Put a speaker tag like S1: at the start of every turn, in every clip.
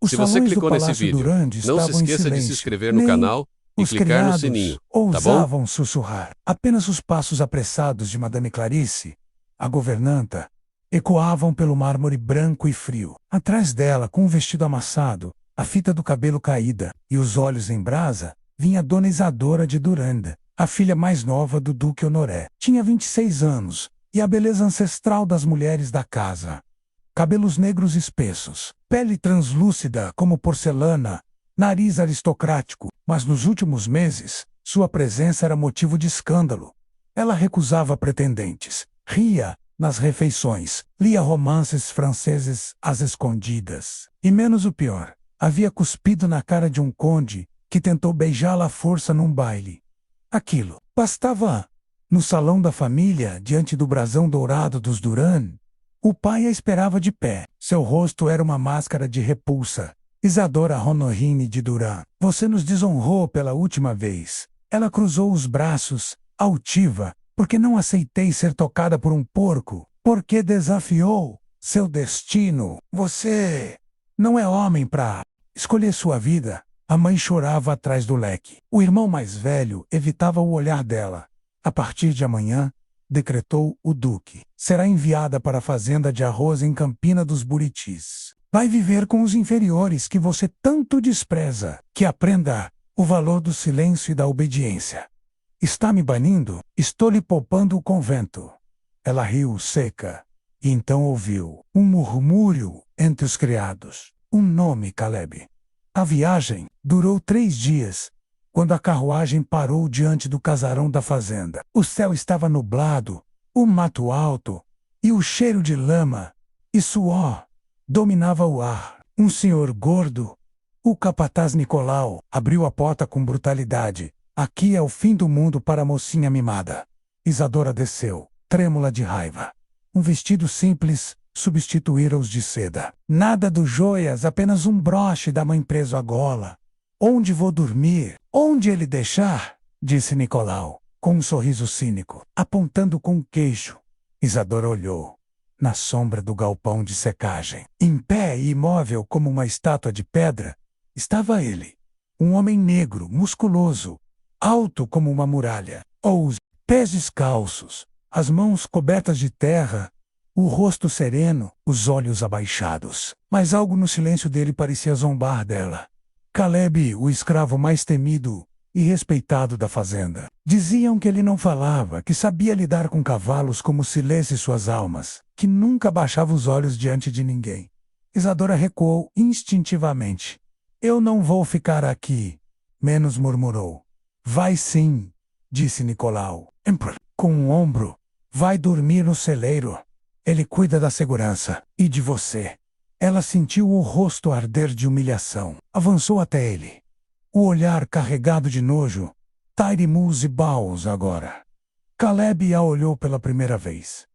S1: Os
S2: Se você
S1: salões do
S2: clicou nesse
S1: Palácio
S2: vídeo,
S1: Durand
S2: não se
S1: estavam em
S2: esqueça de se
S1: silêncio.
S2: inscrever no
S1: Nem
S2: canal e
S1: os
S2: clicar no
S1: criados
S2: sininho, tá bom?
S1: ousavam sussurrar. Apenas os passos apressados de Madame Clarice, a governanta, ecoavam pelo mármore branco e frio. Atrás dela, com um vestido amassado, a fita do cabelo caída e os olhos em brasa, vinha Dona Isadora de Durand, a filha mais nova do Duque Honoré. Tinha 26 anos, e a beleza ancestral das mulheres da casa. Cabelos negros espessos, pele translúcida como porcelana, nariz aristocrático, mas nos últimos meses, sua presença era motivo de escândalo. Ela recusava pretendentes, ria nas refeições, lia romances franceses às escondidas. E menos o pior, havia cuspido na cara de um conde que tentou beijá-la à força num baile. Aquilo bastava. No salão da família, diante do brasão dourado dos Durand, o pai a esperava de pé. Seu rosto era uma máscara de repulsa. Isadora Honorine de Durand, você nos desonrou pela última vez. Ela cruzou os braços, altiva, porque não aceitei ser tocada por um porco, porque desafiou seu destino. Você não é homem para escolher sua vida. A mãe chorava atrás do leque. O irmão mais velho evitava o olhar dela. A partir de amanhã, decretou o duque, será enviada para a fazenda de arroz em Campina dos Buritis. Vai viver com os inferiores que você tanto despreza. Que aprenda o valor do silêncio e da obediência. Está me banindo? Estou lhe poupando o convento. Ela riu seca, e então ouviu um murmúrio entre os criados. Um nome, Caleb. A viagem durou 3 dias, quando a carruagem parou diante do casarão da fazenda. O céu estava nublado, o mato alto, e o cheiro de lama e suor dominava o ar. Um senhor gordo, o capataz Nicolau, abriu a porta com brutalidade. Aqui é o fim do mundo para a mocinha mimada. Isadora desceu, trêmula de raiva. Um vestido simples substituíra-os de seda. Nada dos joias, apenas um broche da mãe preso à gola. Onde vou dormir? Onde ele deixar? Disse Nicolau, com um sorriso cínico, apontando com o queixo. Isadora olhou. Na sombra do galpão de secagem, em pé e imóvel como uma estátua de pedra, estava ele. Um homem negro, musculoso, alto como uma muralha. Os pés descalços, as mãos cobertas de terra, o rosto sereno, os olhos abaixados. Mas algo no silêncio dele parecia zombar dela. Caleb, o escravo mais temido e respeitado da fazenda. Diziam que ele não falava, que sabia lidar com cavalos como se lesse suas almas, que nunca baixava os olhos diante de ninguém. Isadora recuou instintivamente. Eu não vou ficar aqui, menos murmurou. Vai sim, disse Nicolau. Com um ombro, vai dormir no celeiro. Ele cuida da segurança e de você. Ela sentiu o rosto arder de humilhação. Avançou até ele. O olhar carregado de nojo. Tairimuz e Baus agora. Caleb a olhou pela primeira vez.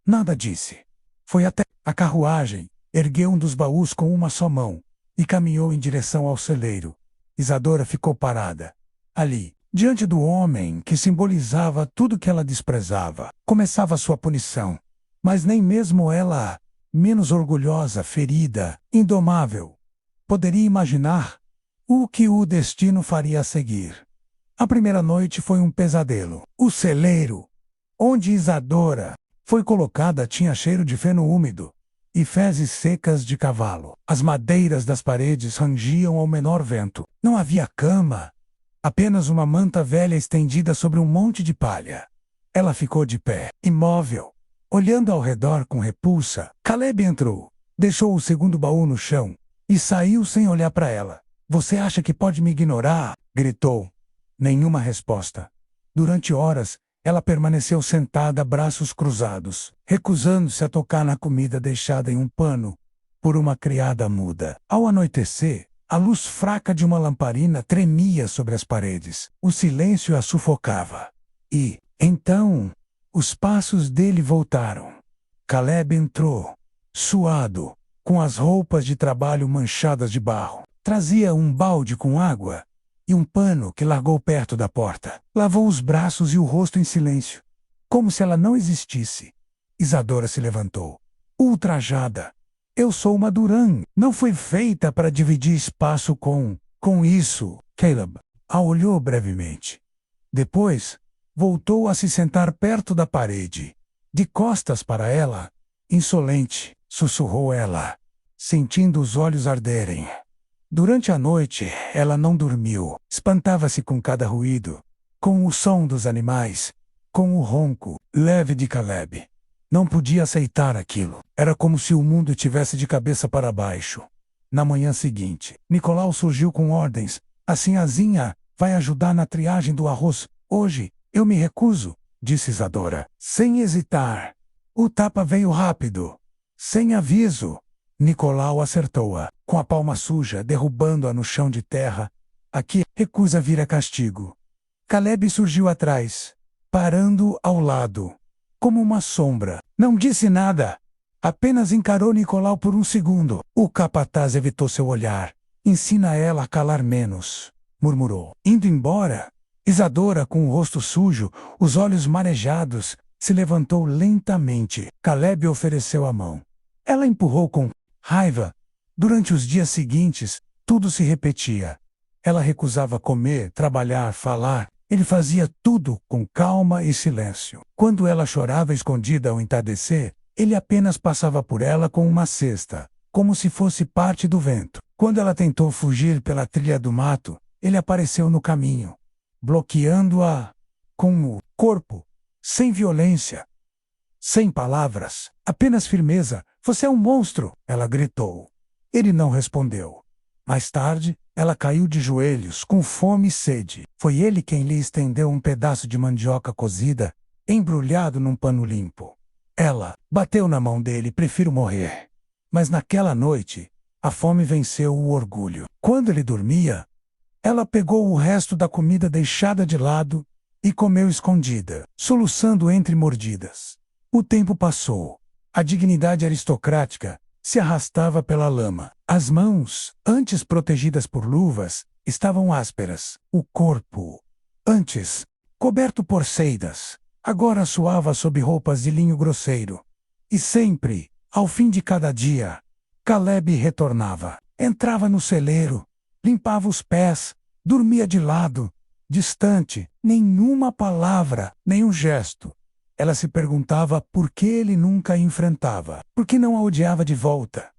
S1: Nada disse. Foi até a carruagem, ergueu um dos baús com uma só mão e caminhou em direção ao celeiro. Isadora ficou parada. Ali, diante do homem que simbolizava tudo que ela desprezava. Começava sua punição. Mas nem mesmo ela, menos orgulhosa, ferida, indomável, poderia imaginar o que o destino faria a seguir. A primeira noite foi um pesadelo. O celeiro, onde Isadora foi colocada, tinha cheiro de feno úmido e fezes secas de cavalo. As madeiras das paredes rangiam ao menor vento. Não havia cama, apenas uma manta velha estendida sobre um monte de palha. Ela ficou de pé, imóvel, olhando ao redor com repulsa. Caleb entrou, deixou o segundo baú no chão e saiu sem olhar para ela. Você acha que pode me ignorar? Gritou. Nenhuma resposta. Durante horas, ela permaneceu sentada, braços cruzados, recusando-se a tocar na comida deixada em um pano por uma criada muda. Ao anoitecer, a luz fraca de uma lamparina tremia sobre as paredes. O silêncio a sufocava. E, então, os passos dele voltaram. Caleb entrou, suado, com as roupas de trabalho manchadas de barro. Trazia um balde com água e um pano que largou perto da porta. Lavou os braços e o rosto em silêncio, como se ela não existisse. Isadora se levantou, ultrajada. Eu sou uma Duran. Não fui feita para dividir espaço com isso. Caleb a olhou brevemente. Depois, voltou a se sentar perto da parede. De costas para ela. Insolente, sussurrou ela, sentindo os olhos arderem. Durante a noite, ela não dormiu. Espantava-se com cada ruído, com o som dos animais, com o ronco leve de Caleb. Não podia aceitar aquilo. Era como se o mundo tivesse de cabeça para baixo. Na manhã seguinte, Nicolau surgiu com ordens. A sinhazinha vai ajudar na triagem do arroz. Hoje, eu me recuso, disse Isadora, sem hesitar. O tapa veio rápido. Sem aviso. Nicolau acertou-a, com a palma suja, derrubando-a no chão de terra. Aqui, recusa vira castigo. Caleb surgiu atrás, parando ao lado, como uma sombra. Não disse nada. Apenas encarou Nicolau por um segundo. O capataz evitou seu olhar. Ensina ela a calar menos, murmurou. Indo embora, Isadora, com o rosto sujo, os olhos marejados, se levantou lentamente. Caleb ofereceu a mão. Ela empurrou com raiva. Durante os dias seguintes, tudo se repetia. Ela recusava comer, trabalhar, falar. Ele fazia tudo com calma e silêncio. Quando ela chorava escondida ao entardecer, ele apenas passava por ela com uma cesta, como se fosse parte do vento. Quando ela tentou fugir pela trilha do mato, ele apareceu no caminho, bloqueando-a com o corpo, sem violência, sem palavras, apenas firmeza. Você é um monstro, ela gritou. Ele não respondeu. Mais tarde, ela caiu de joelhos, com fome e sede. Foi ele quem lhe estendeu um pedaço de mandioca cozida, embrulhado num pano limpo. Ela bateu na mão dele. Prefiro morrer. Mas naquela noite, a fome venceu o orgulho. Quando ele dormia, ela pegou o resto da comida deixada de lado e comeu escondida, soluçando entre mordidas. O tempo passou. A dignidade aristocrática se arrastava pela lama. As mãos, antes protegidas por luvas, estavam ásperas. O corpo, antes coberto por seidas, agora suava sob roupas de linho grosseiro. E sempre, ao fim de cada dia, Caleb retornava. Entrava no celeiro, limpava os pés, dormia de lado, distante, nenhuma palavra, nenhum gesto. Ela se perguntava por que ele nunca a enfrentava, por que não a odiava de volta.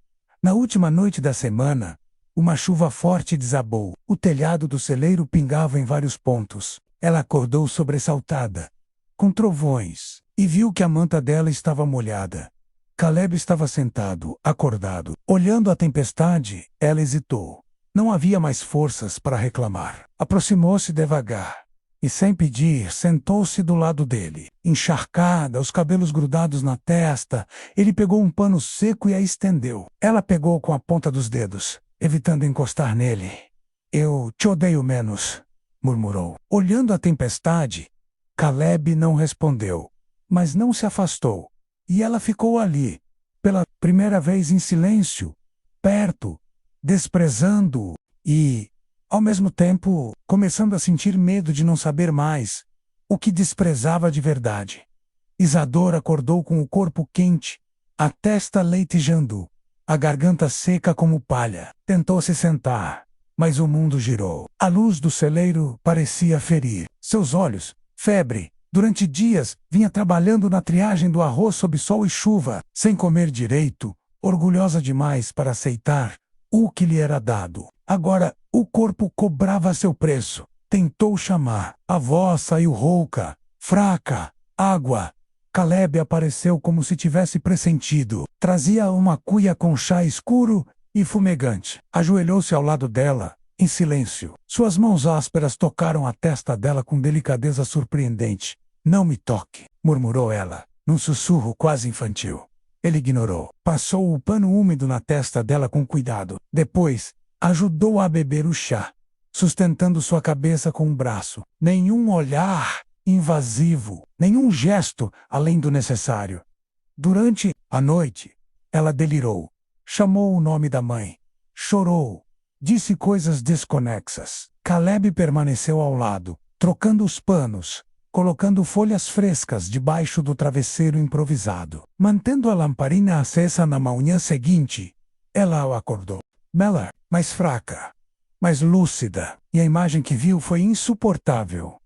S1: Na última noite da semana, uma chuva forte desabou. O telhado do celeiro pingava em vários pontos. Ela acordou sobressaltada, com trovões, e viu que a manta dela estava molhada. Caleb estava sentado, acordado, olhando a tempestade. Ela hesitou. Não havia mais forças para reclamar. Aproximou-se devagar e, sem pedir, sentou-se do lado dele. Encharcada, os cabelos grudados na testa, ele pegou um pano seco e a estendeu. Ela pegou com a ponta dos dedos, evitando encostar nele. Eu te odeio menos, murmurou. Olhando a tempestade, Caleb não respondeu, mas não se afastou. E ela ficou ali, pela primeira vez em silêncio, perto, desprezando-o e, ao mesmo tempo, começando a sentir medo de não saber mais o que desprezava de verdade. Isadora acordou com o corpo quente, a testa leitejando, a garganta seca como palha. Tentou se sentar, mas o mundo girou. A luz do celeiro parecia ferir seus olhos. Febre. Durante dias, vinha trabalhando na triagem do arroz sob sol e chuva, sem comer direito, orgulhosa demais para aceitar o que lhe era dado. Agora, o corpo cobrava seu preço. Tentou chamar. A voz saiu rouca, fraca. Água. Caleb apareceu como se tivesse pressentido. Trazia uma cuia com chá escuro e fumegante. Ajoelhou-se ao lado dela, em silêncio. Suas mãos ásperas tocaram a testa dela com delicadeza surpreendente. Não me toque, murmurou ela, num sussurro quase infantil. Ele ignorou. Passou o pano úmido na testa dela com cuidado. Depois, ajudou-a a beber o chá, sustentando sua cabeça com um braço. Nenhum olhar invasivo, nenhum gesto além do necessário. Durante a noite, ela delirou. Chamou o nome da mãe. Chorou. Disse coisas desconexas. Caleb permaneceu ao lado, trocando os panos, colocando folhas frescas debaixo do travesseiro improvisado. Mantendo a lamparina acesa na manhã seguinte, ela o acordou. Mellor, mais fraca, mais lúcida, e a imagem que viu foi insuportável.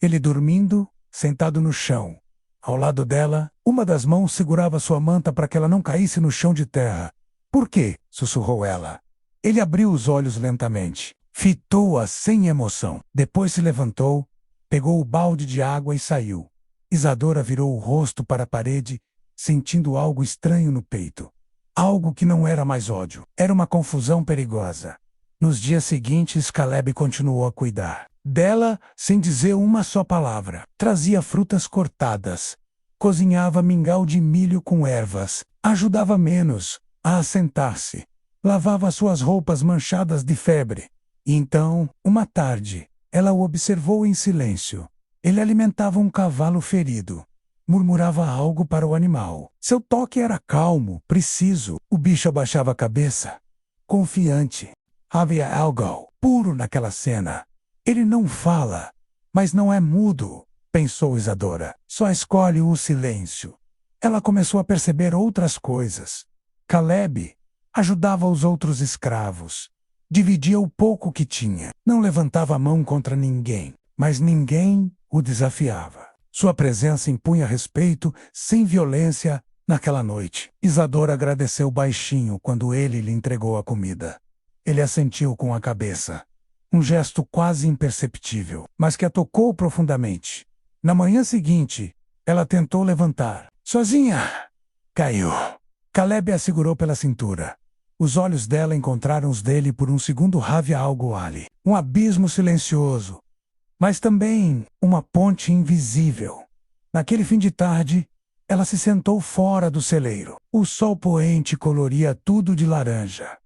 S1: Ele dormindo, sentado no chão. Ao lado dela, uma das mãos segurava sua manta para que ela não caísse no chão de terra. Por quê? Sussurrou ela. Ele abriu os olhos lentamente. Fitou-a sem emoção. Depois se levantou, pegou o balde de água e saiu. Isadora virou o rosto para a parede, sentindo algo estranho no peito. Algo que não era mais ódio. Era uma confusão perigosa. Nos dias seguintes, Caleb continuou a cuidar dela, sem dizer uma só palavra. Trazia frutas cortadas. Cozinhava mingau de milho com ervas. Ajudava menos a assentar-se. Lavava suas roupas manchadas de febre. E então, uma tarde, ela o observou em silêncio. Ele alimentava um cavalo ferido. Murmurava algo para o animal. Seu toque era calmo, preciso. O bicho abaixava a cabeça, confiante. Havia algo puro naquela cena. Ele não fala, mas não é mudo, pensou Isadora. Só escolhe o silêncio. Ela começou a perceber outras coisas. Caleb ajudava os outros escravos. Dividia o pouco que tinha. Não levantava a mão contra ninguém, mas ninguém o desafiava. Sua presença impunha respeito, sem violência, naquela noite. Isadora agradeceu baixinho quando ele lhe entregou a comida. Ele assentiu com a cabeça. Um gesto quase imperceptível, mas que a tocou profundamente. Na manhã seguinte, ela tentou levantar. Sozinha! Caiu. Caleb a segurou pela cintura. Os olhos dela encontraram os dele por um segundo. Havia algo ali. Um abismo silencioso. Mas também uma ponte invisível. Naquele fim de tarde, ela se sentou fora do celeiro. O sol poente coloria tudo de laranja.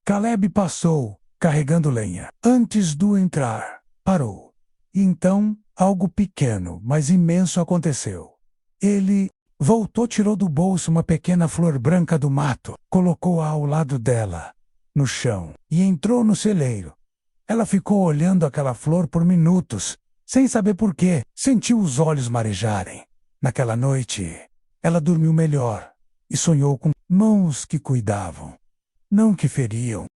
S1: Caleb passou, carregando lenha. Antes do entrar, parou. E então, algo pequeno, mas imenso aconteceu. Ele voltou, tirou do bolso uma pequena flor branca do mato, colocou-a ao lado dela, no chão, e entrou no celeiro. Ela ficou olhando aquela flor por minutos, sem saber por quê. Sentiu os olhos marejarem. Naquela noite, ela dormiu melhor e sonhou com mãos que cuidavam, não que feriam.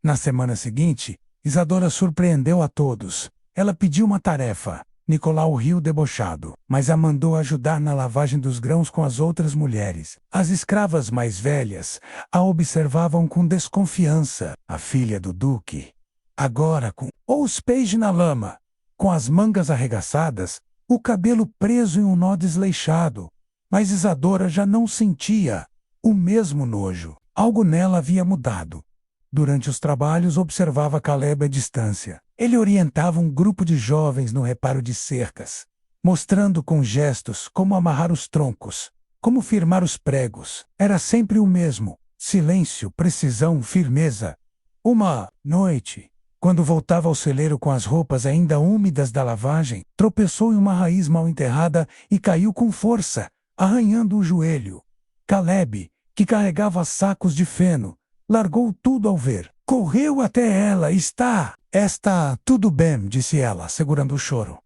S1: Na semana seguinte, Isadora surpreendeu a todos. Ela pediu uma tarefa. Nicolau riu debochado, mas a mandou ajudar na lavagem dos grãos com as outras mulheres. As escravas mais velhas a observavam com desconfiança. A filha do duque, agora com os pés na lama, com as mangas arregaçadas, o cabelo preso em um nó desleixado. Mas Isadora já não sentia o mesmo nojo. Algo nela havia mudado. Durante os trabalhos, observava Caleb à distância. Ele orientava um grupo de jovens no reparo de cercas, mostrando com gestos como amarrar os troncos, como firmar os pregos. Era sempre o mesmo: silêncio, precisão, firmeza. Uma noite, quando voltava ao celeiro com as roupas ainda úmidas da lavagem, tropeçou em uma raiz mal enterrada e caiu com força, arranhando o joelho. Caleb, que carregava sacos de feno, largou tudo ao ver. Correu até ela. Está tudo bem, disse ela, segurando o choro.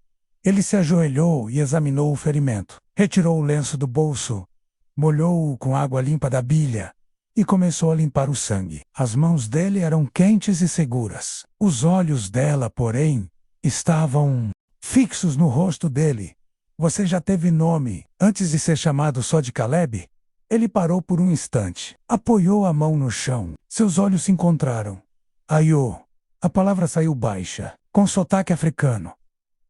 S1: Ele se ajoelhou e examinou o ferimento. Retirou o lenço do bolso, molhou-o com água limpa da bilha e começou a limpar o sangue. As mãos dele eram quentes e seguras. Os olhos dela, porém, estavam fixos no rosto dele. Você já teve nome antes de ser chamado só de Caleb? Ele parou por um instante. Apoiou a mão no chão. Seus olhos se encontraram. Aiô. A palavra saiu baixa, com sotaque africano.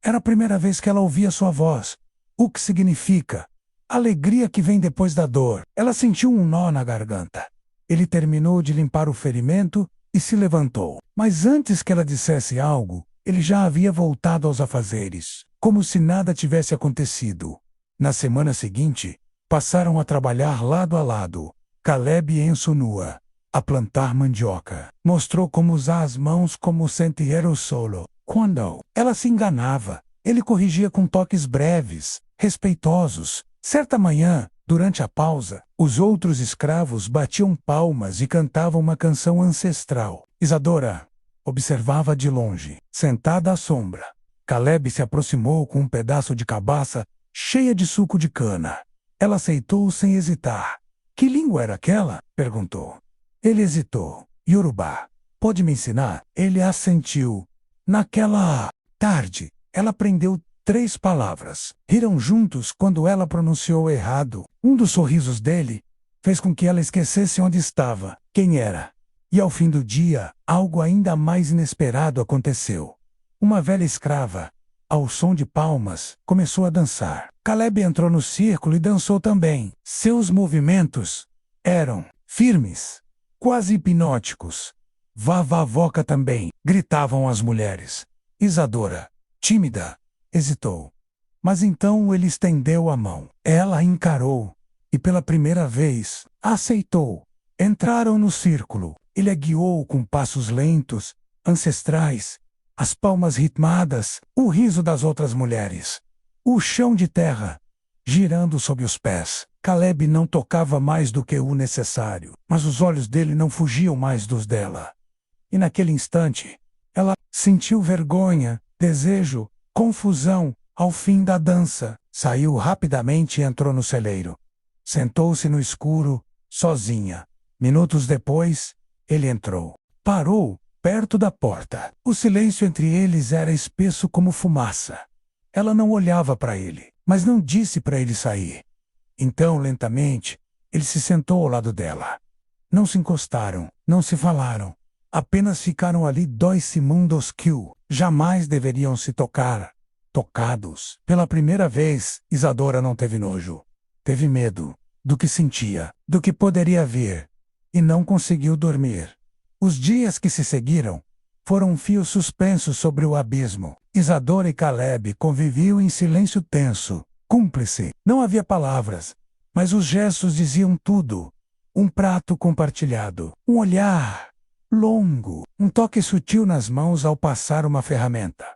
S1: Era a primeira vez que ela ouvia sua voz. O que significa? Alegria que vem depois da dor. Ela sentiu um nó na garganta. Ele terminou de limpar o ferimento e se levantou. Mas antes que ela dissesse algo, ele já havia voltado aos afazeres, como se nada tivesse acontecido. Na semana seguinte, passaram a trabalhar lado a lado. Caleb ensou-a a plantar mandioca. Mostrou como usar as mãos como sentiero solo. Quando ela se enganava, ele corrigia com toques breves, respeitosos. Certa manhã, durante a pausa, os outros escravos batiam palmas e cantavam uma canção ancestral. Isadora observava de longe, sentada à sombra. Caleb se aproximou com um pedaço de cabaça cheia de suco de cana. Ela aceitou sem hesitar. Que língua era aquela? Perguntou. Ele hesitou. Yorubá. Pode me ensinar? Ele assentiu. Naquela tarde, ela aprendeu 3 palavras. Riram juntos quando ela pronunciou errado. Um dos sorrisos dele fez com que ela esquecesse onde estava, quem era. E ao fim do dia, algo ainda mais inesperado aconteceu. Uma velha escrava, ao som de palmas, começou a dançar. Caleb entrou no círculo e dançou também. Seus movimentos eram firmes, quase hipnóticos. Vavavoca também, gritavam as mulheres. Isadora, tímida, hesitou. Mas então ele estendeu a mão. Ela a encarou e pela primeira vez aceitou. Entraram no círculo. Ele a guiou com passos lentos, ancestrais, as palmas ritmadas, o riso das outras mulheres. O chão de terra, girando sob os pés. Caleb não tocava mais do que o necessário, mas os olhos dele não fugiam mais dos dela. E naquele instante, ela sentiu vergonha, desejo, confusão. Ao fim da dança, saiu rapidamente e entrou no celeiro. Sentou-se no escuro, sozinha. Minutos depois, ele entrou. Parou, perto da porta. O silêncio entre eles era espesso como fumaça. Ela não olhava para ele, mas não disse para ele sair. Então, lentamente, ele se sentou ao lado dela. Não se encostaram, não se falaram. Apenas ficaram ali 2 segundos que jamais deveriam se tocar. Tocados. Pela primeira vez, Isadora não teve nojo. Teve medo do que sentia, do que poderia vir. E não conseguiu dormir. Os dias que se seguiram foram um fio suspenso sobre o abismo. Isadora e Caleb conviviam em silêncio tenso, cúmplice. Não havia palavras, mas os gestos diziam tudo. Um prato compartilhado, um olhar longo, um toque sutil nas mãos ao passar uma ferramenta.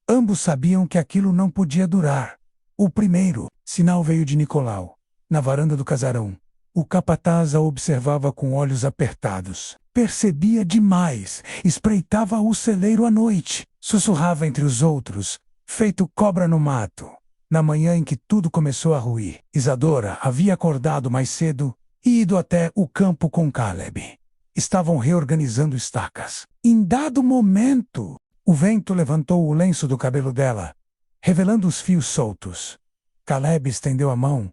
S1: Ambos sabiam que aquilo não podia durar. O primeiro sinal veio de Nicolau, na varanda do casarão. O capataz a observava com olhos apertados. Percebia demais, espreitava o celeiro à noite, sussurrava entre os outros, feito cobra no mato. Na manhã em que tudo começou a ruir, Isadora havia acordado mais cedo e ido até o campo com Caleb. Estavam reorganizando estacas. Em dado momento, o vento levantou o lenço do cabelo dela, revelando os fios soltos. Caleb estendeu a mão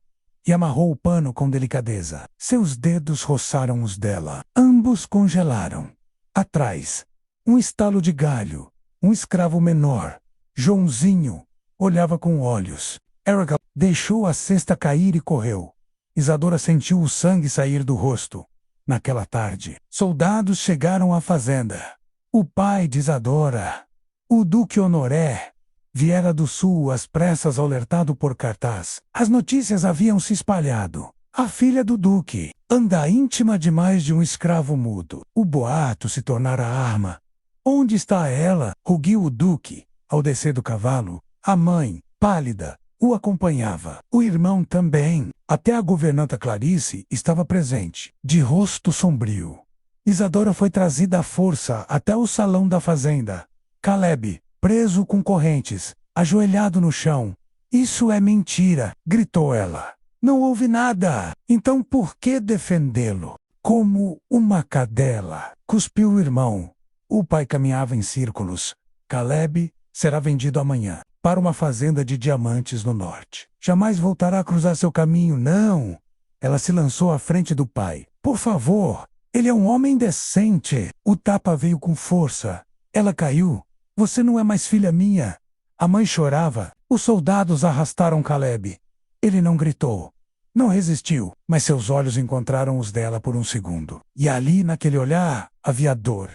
S1: e amarrou o pano com delicadeza. Seus dedos roçaram os dela. Ambos congelaram. Atrás, um estalo de galho. Um escravo menor, Joãozinho, olhava com olhos. Erica deixou a cesta cair e correu. Isadora sentiu o sangue sair do rosto. Naquela tarde, soldados chegaram à fazenda. O pai de Isadora, o Duque Honoré, viera do sul às pressas alertado por cartaz. As notícias haviam se espalhado. A filha do Duque anda íntima demais de um escravo mudo. O boato se tornara arma. Onde está ela? Rugiu o Duque. Ao descer do cavalo, a mãe, pálida, o acompanhava. O irmão também. Até a governanta Clarice estava presente, de rosto sombrio. Isadora foi trazida à força até o salão da fazenda. Caleb, preso com correntes, ajoelhado no chão. Isso é mentira, gritou ela. Não houve nada. Então por que defendê-lo? Como uma cadela, cuspiu o irmão. O pai caminhava em círculos. Caleb será vendido amanhã para uma fazenda de diamantes no norte. Jamais voltará a cruzar seu caminho, não. Ela se lançou à frente do pai. Por favor, ele é um homem decente. O tapa veio com força. Ela caiu. Você não é mais filha minha. A mãe chorava. Os soldados arrastaram Caleb. Ele não gritou. Não resistiu, mas seus olhos encontraram os dela por um segundo. E ali, naquele olhar, havia dor.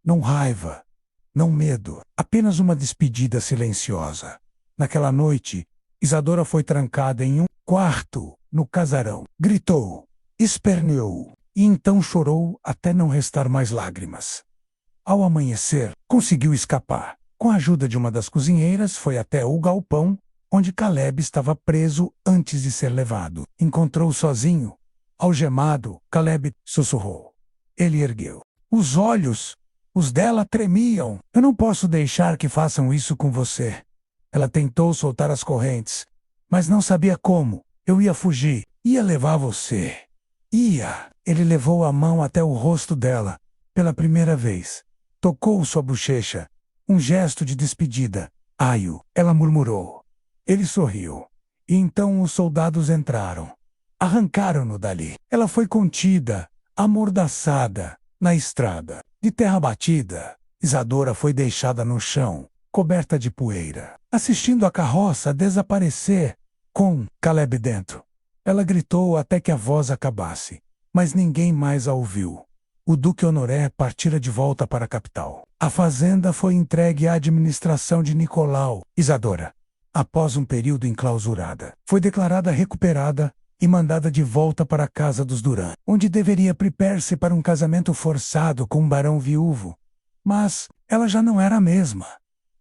S1: Não raiva. Não medo. Apenas uma despedida silenciosa. Naquela noite, Isadora foi trancada em um quarto, no casarão. Gritou. Esperneou. E então chorou até não restar mais lágrimas. Ao amanhecer, conseguiu escapar. Com a ajuda de uma das cozinheiras, foi até o galpão, onde Caleb estava preso antes de ser levado. Encontrou sozinho. Algemado, Caleb sussurrou. Ele ergueu. Os olhos, os dela tremiam. Eu não posso deixar que façam isso com você. Ela tentou soltar as correntes, mas não sabia como. Eu ia fugir, ia levar você. Ia. Ele levou a mão até o rosto dela, pela primeira vez. Tocou sua bochecha. Um gesto de despedida. Aio, ela murmurou. Ele sorriu. E então os soldados entraram. Arrancaram-no dali. Ela foi contida, amordaçada, na estrada. De terra batida, Isadora foi deixada no chão, coberta de poeira, assistindo a carroça desaparecer, com Caleb dentro. Ela gritou até que a voz acabasse, mas ninguém mais a ouviu. O Duque Honoré partira de volta para a capital. A fazenda foi entregue à administração de Nicolau. Isadora, após um período enclausurada, foi declarada recuperada e mandada de volta para a casa dos Duran, onde deveria preparar-se para um casamento forçado com um barão viúvo. Mas ela já não era a mesma.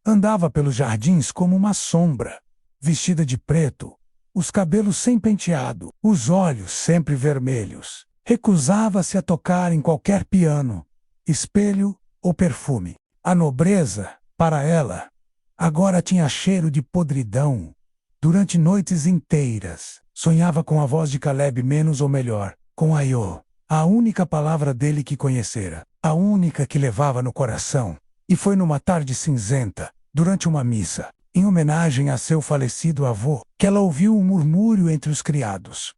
S1: Andava pelos jardins como uma sombra, vestida de preto, os cabelos sem penteado, os olhos sempre vermelhos. Recusava-se a tocar em qualquer piano, espelho ou perfume. A nobreza, para ela, agora tinha cheiro de podridão. Durante noites inteiras, sonhava com a voz de Caleb, menos ou melhor, com Aiô, a única palavra dele que conhecera, a única que levava no coração. E foi numa tarde cinzenta, durante uma missa, em homenagem a seu falecido avô, que ela ouviu um murmúrio entre os criados.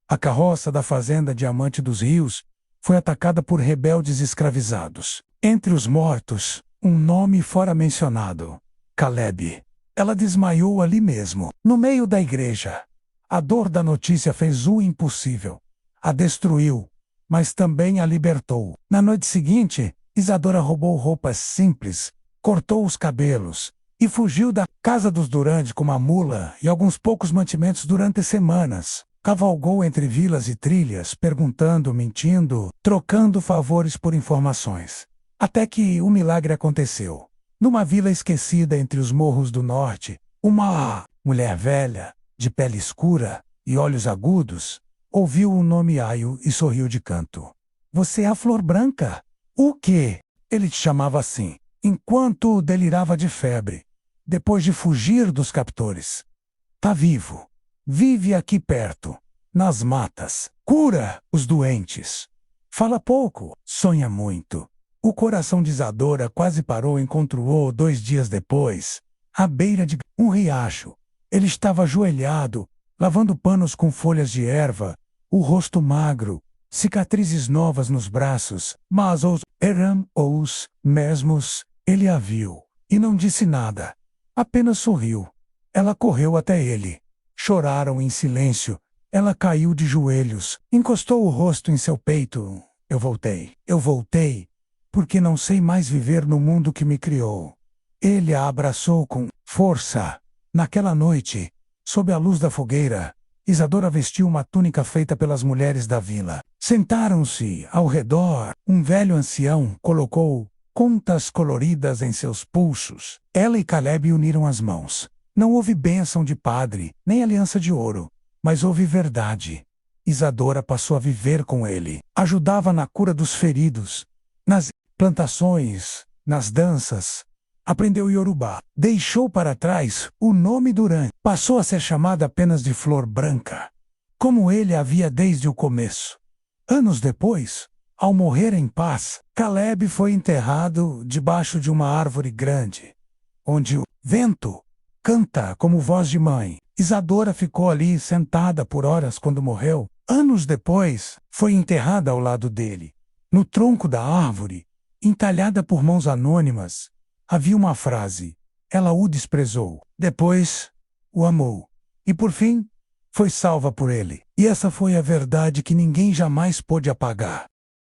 S1: A carroça da fazenda Diamante dos Rios foi atacada por rebeldes escravizados. Entre os mortos, um nome fora mencionado: Caleb. Ela desmaiou ali mesmo, no meio da igreja. A dor da notícia fez o impossível. A destruiu, mas também a libertou. Na noite seguinte, Isadora roubou roupas simples, cortou os cabelos e fugiu da casa dos Durand com uma mula e alguns poucos mantimentos durante semanas. Cavalgou entre vilas e trilhas, perguntando, mentindo, trocando favores por informações. Até que um milagre aconteceu. Numa vila esquecida entre os morros do norte, uma mulher velha, de pele escura e olhos agudos, ouviu o nome Aio e sorriu de canto. Você é a Flor Branca? O quê? Ele te chamava assim, enquanto delirava de febre, depois de fugir dos captores. Tá vivo. Vive aqui perto, nas matas. Cura os doentes. Fala pouco, sonha muito. O coração de Isadora quase parou enquanto voou 2 dias depois, à beira de um riacho. Ele estava ajoelhado, lavando panos com folhas de erva, o rosto magro, cicatrizes novas nos braços, mas eram os mesmos. Ele a viu e não disse nada, apenas sorriu. Ela correu até ele. Choraram em silêncio. Ela caiu de joelhos, encostou o rosto em seu peito. Eu voltei, porque não sei mais viver no mundo que me criou. Ele a abraçou com força. Naquela noite, sob a luz da fogueira, Isadora vestiu uma túnica feita pelas mulheres da vila. Sentaram-se ao redor. Um velho ancião colocou contas coloridas em seus pulsos. Ela e Caleb uniram as mãos. Não houve bênção de padre, nem aliança de ouro, mas houve verdade. Isadora passou a viver com ele. Ajudava na cura dos feridos, nas plantações, nas danças. Aprendeu Iorubá. Deixou para trás o nome Duran. Passou a ser chamada apenas de Flor Branca, como ele havia desde o começo. Anos depois, ao morrer em paz, Caleb foi enterrado debaixo de uma árvore grande, onde o vento canta como voz de mãe. Isadora ficou ali sentada por horas quando morreu. Anos depois, foi enterrada ao lado dele. No tronco da árvore, entalhada por mãos anônimas, havia uma frase. Ela o desprezou. Depois, o amou. E por fim, foi salva por ele. E essa foi a verdade que ninguém jamais pôde apagar.